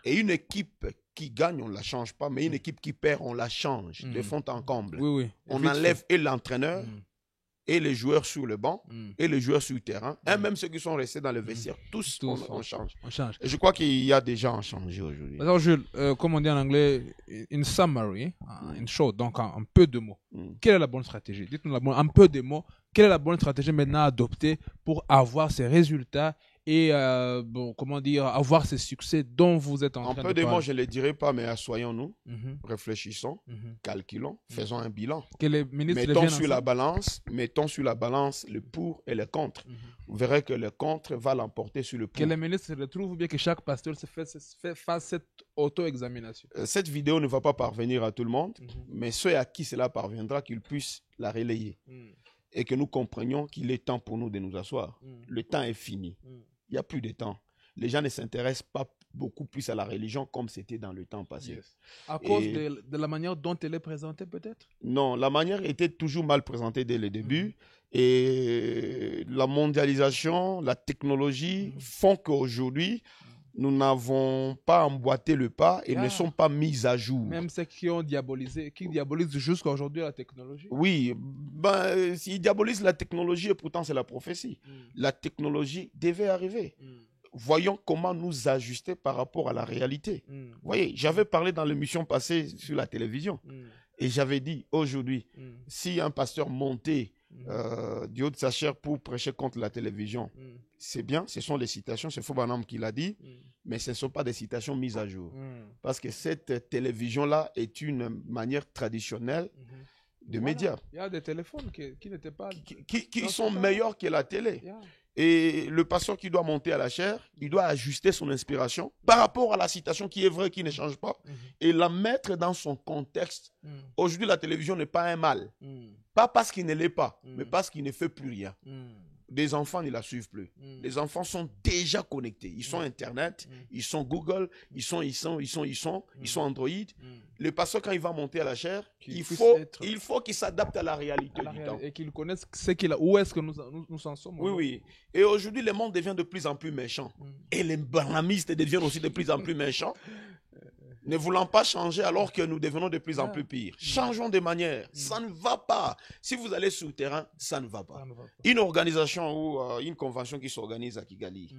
Et une équipe qui gagne, on ne la change pas, mais une équipe qui perd, on la change de fond en comble. On enlève et l'entraîneur, et les joueurs sur le banc, et les joueurs sur le terrain, et même ceux qui sont restés dans le vestiaire, tous on change. Et je crois qu'il y a des gens à changer aujourd'hui. Alors Jules, comme on dit en anglais, in summary, in short, donc en peu de mots, quelle est la bonne stratégie? Dites-nous en peu de mots, quelle est la bonne stratégie maintenant à adopter pour avoir ces résultats et avoir ces succès dont vous êtes en train de parler? En peu de mots, je ne le dirai pas, mais assoyons-nous, réfléchissons, calculons, faisons un bilan. Mettons sur la balance le pour et le contre. Vous verrez que le contre va l'emporter sur le pour. Que les ministres se retrouvent, bien que chaque pasteur fasse cette auto-examination. Cette vidéo ne va pas parvenir à tout le monde, mais ceux à qui cela parviendra, qu'ils puissent la relayer. Et que nous comprenions qu'il est temps pour nous de nous asseoir. Le temps est fini. Il n'y a plus de temps. Les gens ne s'intéressent pas beaucoup plus à la religion comme c'était dans le temps passé. À cause de la manière dont elle est présentée, peut-être? Non, la manière était toujours mal présentée dès le début. Et la mondialisation, la technologie font qu'aujourd'hui, nous n'avons pas emboîté le pas et ne sont pas mis à jour. Même ceux qui ont diabolisé, qui diabolisent jusqu'à aujourd'hui la technologie. Oui, ben, ils diabolisent la technologie et pourtant c'est la prophétie. La technologie devait arriver. Voyons comment nous ajuster par rapport à la réalité. Vous voyez, j'avais parlé dans l'émission passée sur la télévision et j'avais dit aujourd'hui, si un pasteur montait du haut de sa chair pour prêcher contre la télévision, c'est bien, ce sont les citations, c'est Foubanam qui l'a dit, mais ce ne sont pas des citations mises à jour. Parce que cette télévision-là est une manière traditionnelle de médias. Il y a des téléphones qui n'étaient pas... Qui sont meilleurs que la télé. Et le pasteur qui doit monter à la chair, il doit ajuster son inspiration par rapport à la citation qui est vraie, qui ne change pas, et la mettre dans son contexte. Aujourd'hui, la télévision n'est pas un mal. Pas parce qu'il ne l'est pas, mais parce qu'il ne fait plus rien. Des enfants ne la suivent plus. Les enfants sont déjà connectés. Ils sont Internet, ils sont Google, ils sont Android. Le pasteur, quand il va monter à la chair, il faut qu'il s'adapte à la réalité du temps. Et qu'il connaisse où est-ce que nous en sommes. Oui, oui. Et aujourd'hui, le monde devient de plus en plus méchant. Et les banamistes deviennent aussi de plus en plus méchants. Ne voulant pas changer alors que nous devenons de plus en plus pires. Changeons de manière. Ça ne va pas. Si vous allez sur le terrain, ça ne va pas. Une organisation ou une convention qui s'organise à Kigali,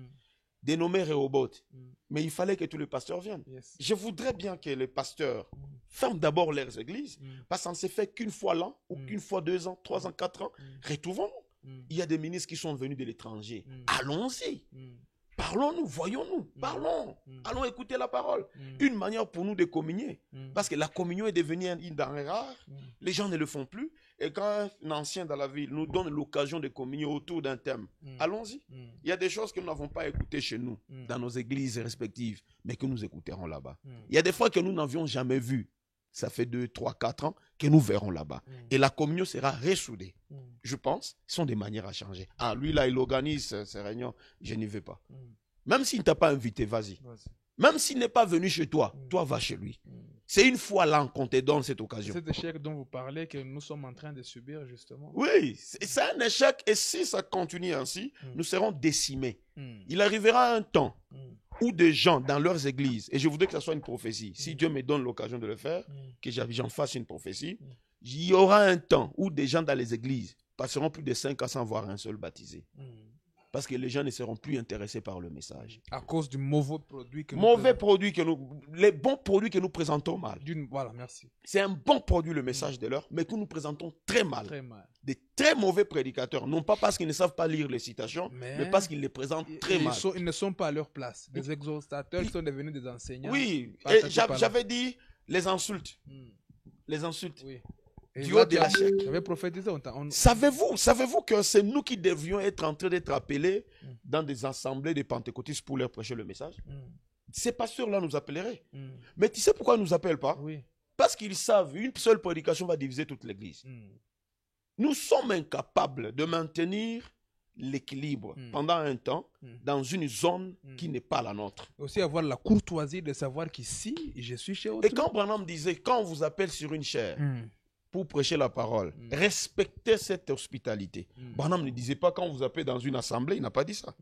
dénommée Rehoboth, mais il fallait que tous les pasteurs viennent. Je voudrais bien que les pasteurs ferment d'abord leurs églises, parce que ça ne se fait qu'une fois l'an, ou qu'une fois 2 ans, 3 ans, 4 ans. Retrouvons-nous. Il y a des ministres qui sont venus de l'étranger. Allons-y. Parlons-nous, voyons-nous, parlons. Allons écouter la parole. Une manière pour nous de communier. Parce que la communion est devenue une denrée rare. Les gens ne le font plus. Et quand un ancien dans la ville nous donne l'occasion de communier autour d'un thème, allons-y. Il y a des choses que nous n'avons pas écoutées chez nous, dans nos églises respectives, mais que nous écouterons là-bas. Il y a des fois que nous n'avions jamais vu. Ça fait 2, 3, 4 ans que nous verrons là-bas. Et la communion sera ressoudée. Je pense, ce sont des manières à changer. Ah, lui là, il organise ses réunions, je n'y vais pas. Même s'il ne t'a pas invité, vas-y. Même s'il n'est pas venu chez toi, toi va chez lui. C'est une fois là qu'on te donne cette occasion. C'est cet échec dont vous parlez que nous sommes en train de subir justement. Oui, c'est un échec et si ça continue ainsi, nous serons décimés. Il arrivera un temps où des gens dans leurs églises, et je voudrais que ce soit une prophétie, si Dieu me donne l'occasion de le faire, que j'en fasse une prophétie, il y aura un temps où des gens dans les églises passeront plus de 5 ans sans voir un seul baptisé. Parce que les gens ne seront plus intéressés par le message. À cause du mauvais produit que les bons produits que nous présentons mal. Voilà, merci. C'est un bon produit, le message de l'heure, mais que nous présentons très mal. Des très mauvais prédicateurs, non pas parce qu'ils ne savent pas lire les citations, mais parce qu'ils les présentent très mal. Ils ne sont pas à leur place. Des exhortateurs qui sont devenus des enseignants. Oui, et j'avais dit les insultes. Les insultes. Oui. Du haut de la chair. Savez-vous que c'est nous qui devions être en train d'être appelés dans des assemblées de pentecôtistes pour leur prêcher le message? Ces pasteurs-là nous appelleraient. Mais tu sais pourquoi ils ne nous appellent pas? Parce qu'ils savent qu'une seule prédication va diviser toute l'église. Nous sommes incapables de maintenir l'équilibre pendant un temps dans une zone qui n'est pas la nôtre. Aussi avoir la courtoisie de savoir qu'ici, je suis chez autrui. Et quand Branham disait, quand on vous appelle sur une chaire, pour prêcher la parole, respectez cette hospitalité. Branham ne disait pas quand vous appelez dans une assemblée, il n'a pas dit ça.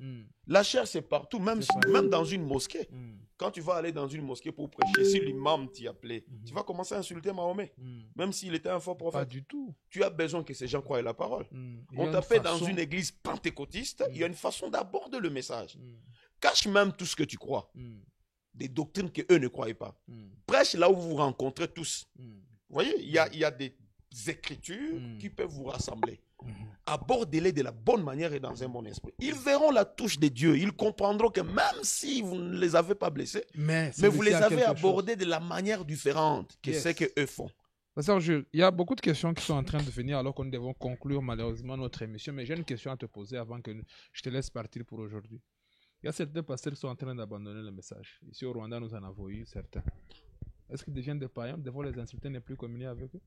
La chair, c'est partout, même dans une mosquée. Quand tu vas aller dans une mosquée pour prêcher, si l'imam t'y appelé, tu vas commencer à insulter Mahomet, même s'il était un faux prophète. Pas du tout. Tu as besoin que ces gens croient la parole. On t'appelle dans une église pentecôtiste, il y a une façon d'aborder le message. Cache même tout ce que tu crois. Des doctrines qu'eux ne croyaient pas. Prêche là où vous vous rencontrez tous. Vous voyez, il y a des écritures qui peuvent vous rassembler. Abordez-les de la bonne manière et dans un bon esprit. Ils verront la touche de Dieu. Ils comprendront que même si vous ne les avez pas blessés, mais vous les avez abordés de la manière différente que ce qu'eux font. Il y a beaucoup de questions qui sont en train de venir alors que nous devons conclure malheureusement notre émission. Mais j'ai une question à te poser avant que je te laisse partir pour aujourd'hui. Il y a certains pasteurs qui sont en train d'abandonner le message. Ici au Rwanda, nous en avons eu certains. Est-ce qu'ils deviennent des païens? Devant les insulter, ne plus communier avec eux?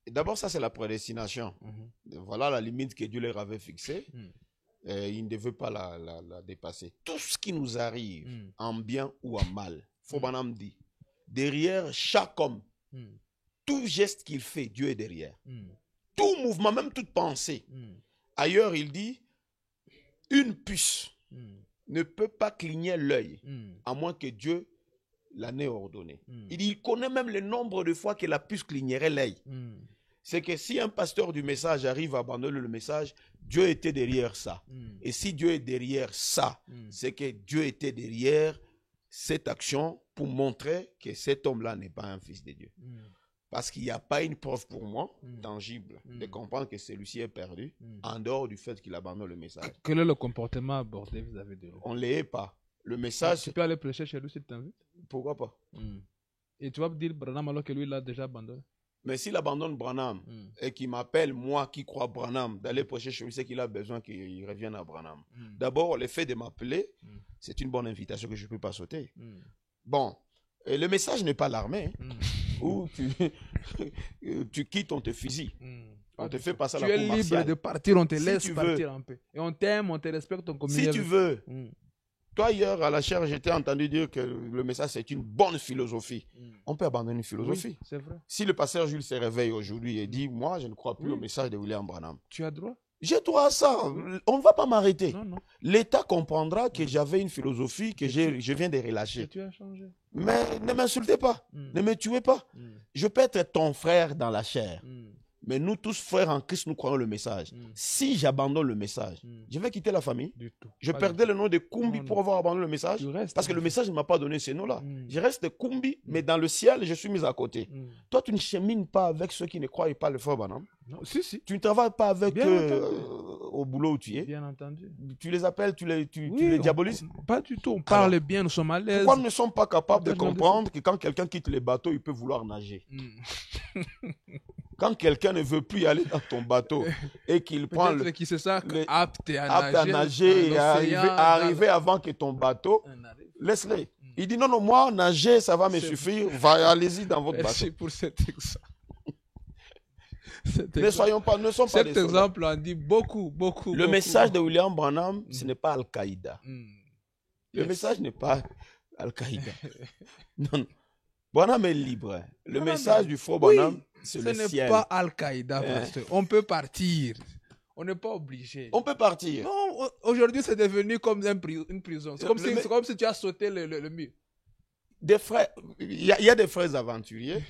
D'abord, ça, c'est la prédestination. Voilà la limite que Dieu leur avait fixée. Ils ne devaient pas la dépasser. Tout ce qui nous arrive, en bien ou en mal, Fobanam dit, derrière chaque homme, tout geste qu'il fait, Dieu est derrière. Tout mouvement, même toute pensée. Ailleurs, il dit, une puce ne peut pas cligner l'œil, à moins que Dieu l'en ait ordonné. Il dit, il connaît même le nombre de fois que la puce clignerait l'œil. C'est que si un pasteur du message arrive à abandonner le message, Dieu était derrière ça. Et si Dieu est derrière ça, c'est que Dieu était derrière cette action pour montrer que cet homme-là n'est pas un fils de Dieu. Parce qu'il n'y a pas une preuve pour moi, tangible, de comprendre que celui-ci est perdu, en dehors du fait qu'il abandonne le message. Quel est le comportement abordé vis-à-vis de lui? On ne l'est pas. Le message... Tu peux aller prêcher chez lui s'il t'invite? Pourquoi pas? Et tu vas me dire Branham alors que lui, il a déjà abandonné? Mais s'il abandonne Branham et qu'il m'appelle, moi qui crois Branham, d'aller prêcher chez lui, c'est qu'il a besoin qu'il revienne à Branham. D'abord, le fait de m'appeler, c'est une bonne invitation que je ne peux pas sauter. Bon, et le message n'est pas l'armée. Où tu quittes, on te fusille. On te fait passer à la cour martiale. Tu es libre de partir, on te laisse partir un peu. Et on t'aime, on te respecte, on communique. Si tu veux. Toi, hier, à la chaire, j'étais entendu dire que le message, c'est une bonne philosophie. On peut abandonner une philosophie. Oui, c'est vrai. Si le pasteur Jules se réveille aujourd'hui et dit, moi, je ne crois plus au message de William Branham. Tu as droit. J'ai droit à ça. On ne va pas m'arrêter. L'État comprendra que j'avais une philosophie que je viens de relâcher. Et tu as changé. Mais ne m'insultez pas. Ne me tuez pas. Je peux être ton frère dans la chair. Mais nous tous, frères en Christ, nous croyons le message. Si j'abandonne le message, je vais quitter la famille. Je perdais le nom de Kumbi pour avoir abandonné le message. Parce que le message ne m'a pas donné ces noms-là. Je reste Kumbi, mais dans le ciel, je suis mis à côté. Toi, tu ne chemines pas avec ceux qui ne croient pas le frère Branham. Non, si. Tu ne travailles pas avec eux au boulot où tu es. Bien entendu. Tu les appelles, tu les diabolises. Pas du tout. On parle bien, nous sommes à l'aise. Pourquoi nous ne sommes pas capables de comprendre que quand quelqu'un quitte le bateau, il peut vouloir nager? Quand quelqu'un ne veut plus aller dans ton bateau et qu'il prend le qui se sent apte à nager et à arriver avant que ton bateau, laisse-le. Il dit non, moi, nager, ça va me suffire. Allez-y dans votre bateau. Merci pour cet exemple. Ne sommes pas des Cet exemple en dit beaucoup. Le message de William Branham, ce n'est pas Al-Qaïda. Le message n'est pas Al-Qaïda. Non. Branham est libre. Le message du faux Branham, c'est le ciel. Ce n'est pas Al-Qaïda, pasteur. On peut partir. On n'est pas obligé. On peut partir. Non, aujourd'hui, c'est devenu comme une prison. C'est comme si tu as sauté le mur. Des frères, il y a des frères aventuriers.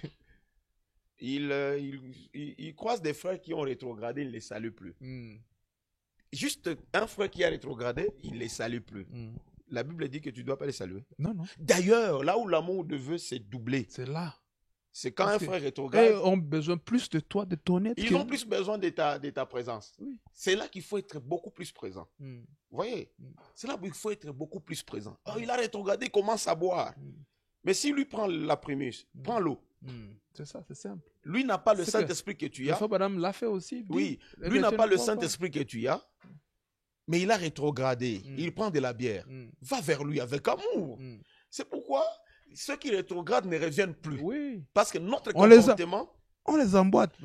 Ils croisent des frères qui ont rétrogradé, ils ne les saluent plus. Juste un frère qui a rétrogradé, il ne les salue plus. La Bible dit que tu ne dois pas les saluer. Non. D'ailleurs, là où l'amour de Dieu s'est doublé, c'est là. C'est quand un frère rétrograde. Ils ont besoin plus de toi, de ton être. Ils ont plus besoin de ta présence. Oui. C'est là qu'il faut être beaucoup plus présent. Vous voyez? C'est là où il faut être beaucoup plus présent. Oh, il a rétrogradé, il commence à boire. Mais si lui prend la prémisse, prends l'eau. C'est ça, c'est simple. Lui n'a pas le Saint-Esprit que tu as. Madame l'a fait aussi. Oui, lui n'a pas le Saint-Esprit que tu as. Mais il a rétrogradé. Il prend de la bière. Va vers lui avec amour. C'est pourquoi ceux qui rétrogradent ne reviennent plus. Oui. Parce que notre comportement... On les emboîte.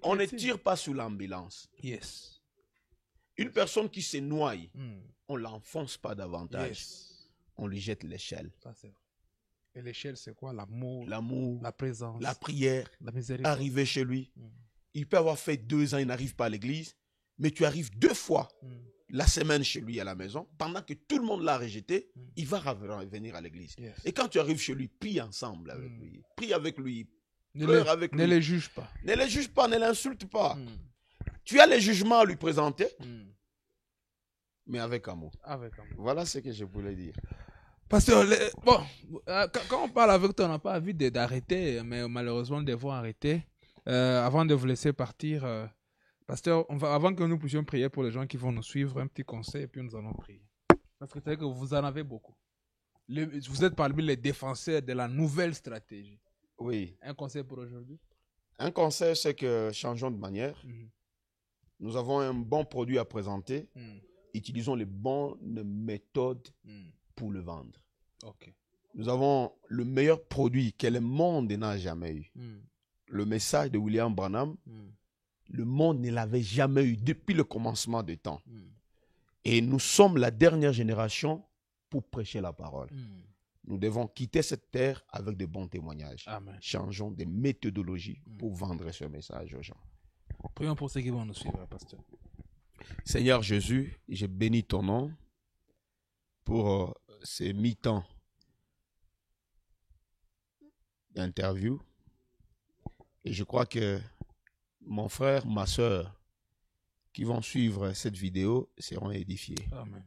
On ne tire pas sur l'ambulance. Yes. Une personne qui se noie, on ne l'enfonce pas davantage. On lui jette l'échelle. Et l'échelle, c'est quoi? L'amour, la présence, la prière, la miséricorde. Arriver chez lui. Il peut avoir fait 2 ans, il n'arrive pas à l'église. Mais tu arrives 2 fois la semaine chez lui à la maison. Pendant que tout le monde l'a rejeté, il va revenir à l'église. Et quand tu arrives chez lui, prie ensemble avec lui. Prie avec lui. Pleure avec lui. Ne les juge pas. Ne les juge pas, ne l'insulte pas. Tu as les jugements à lui présenter, mais avec amour. Voilà ce que je voulais dire. Parce que, quand on parle avec toi, on n'a pas envie d'arrêter, mais malheureusement, nous devons arrêter. Avant de vous laisser partir, pasteur, avant que nous puissions prier pour les gens qui vont nous suivre, un petit conseil, et puis nous allons prier. Parce que c'est vrai que vous en avez beaucoup. Vous êtes parmi les défenseurs de la nouvelle stratégie. Oui. Un conseil pour aujourd'hui? Un conseil, c'est que changeons de manière. Nous avons un bon produit à présenter. utilisons les bonnes méthodes pour le vendre. Ok. Nous avons le meilleur produit que le monde n'a jamais eu. Le message de William Branham, le monde ne l'avait jamais eu depuis le commencement des temps. Et nous sommes la dernière génération pour prêcher la parole. Nous devons quitter cette terre avec de bons témoignages. Amen. Changeons des méthodologies pour vendre ce message aux gens. Prions pour ceux qui vont nous suivre, pasteur. Seigneur Jésus, je bénis ton nom pour ces mi-temps d'interview. Et je crois que mon frère, ma soeur, qui vont suivre cette vidéo seront édifiés. Amen.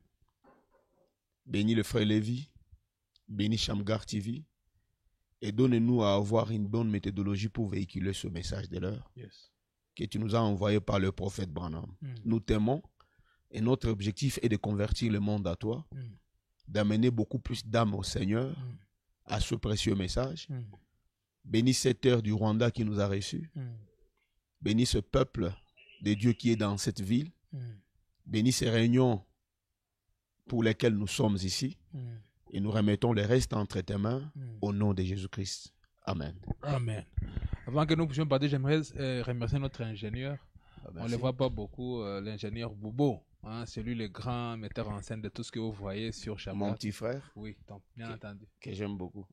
Bénis le frère Lévi, bénis Shamgar TV et donne-nous à avoir une bonne méthodologie pour véhiculer ce message de l'heure que tu nous as envoyé par le prophète Branham. Nous t'aimons et notre objectif est de convertir le monde à toi, d'amener beaucoup plus d'âmes au Seigneur à ce précieux message. Bénis cette heure du Rwanda qui nous a reçus. Bénis ce peuple de Dieu qui est dans cette ville. Bénis ces réunions pour lesquelles nous sommes ici. Et nous remettons le reste entre tes mains au nom de Jésus-Christ. Amen. Amen. Avant que nous puissions parler, j'aimerais remercier notre ingénieur. On ne le voit pas beaucoup, l'ingénieur Boubo. Hein, c'est lui le grand metteur en scène de tout ce que vous voyez sur Shamgar. Mon petit frère. Oui, bien entendu. Que j'aime beaucoup.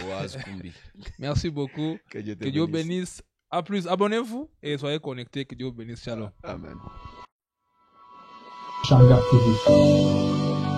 Boaz Kumbi. Merci beaucoup. Que Dieu bénisse. À plus. Abonnez-vous et soyez connectés. Que Dieu bénisse. Shalom. Amen. Shamgar TV.